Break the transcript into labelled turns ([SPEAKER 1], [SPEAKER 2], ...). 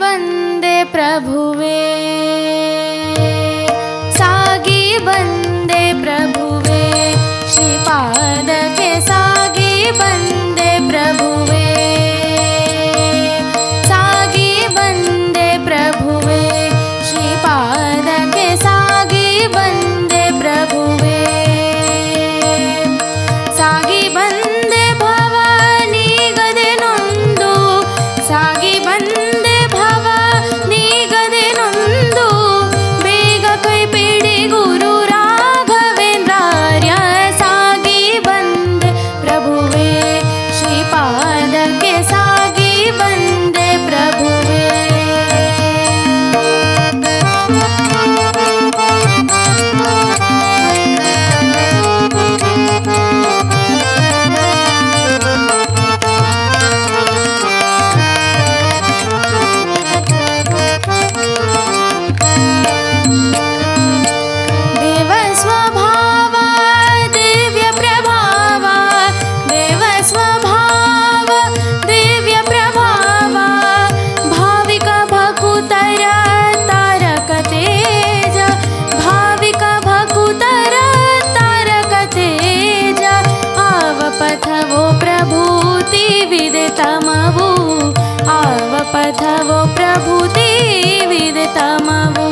[SPEAKER 1] ಬಂದೆ ಪ್ರಭುವೇ, ಸಾಗಿ ಬಂದೆ ಪ್ರಭುವೇ, ಶ್ರೀಪಾದಕ್ಕೆ ಸಾಗಿ ಬಂದೆ ಪ್ರಭುವೇ, ಸಾಗಿ ಬಂದೆ ಪ್ರಭುವೇ, ಶ್ರೀಪಾದಕ್ಕೆ ಸಾಗಿ ಬಂದೆ ಪ್ರಭುವೇ, ಸಾಗಿ ಬಂದೆ ಭವ ನೀಗದೆ ನೊಂದು, ಸಾಗಿ ಬಂದೆ ಭವ ನೀಗದೆ ನೊಂದು, ಬೇಗ ಕೈ ಪಿಡಿ ಗುರು ರಾಘವೇಂದ್ರಾರ್ಯ, ಸಾಗಿ ಬಂದೆ ಪ್ರಭುವೇ, ಶ್ರೀಪಾದಕ್ಕೆ ಸಾಗಿ ಬಂದೆ ಪ್ರಭುವೇ. ದೇವ ಸ್ವಭಾವ ದಿವ್ಯ ಪ್ರಭಾವ, ದೇವ ಸ್ವಭಾವ ದಿವ್ಯ ಪ್ರಭಾವ, ಭಾವಿಕ ಭಕುತರ ತಾರಕ ತೇಜ, ಭಾವಿಕ ಭಕುತರ ತಾರಕ ತೇಜ, ಆವ ಪಥವೋ ಪ್ರಭೂತಿ ವಿದೆ ತಮವು, ಆವ ಪಥವೋ ಪ್ರಭೂತಿ ವಿದೆ ತಮವು.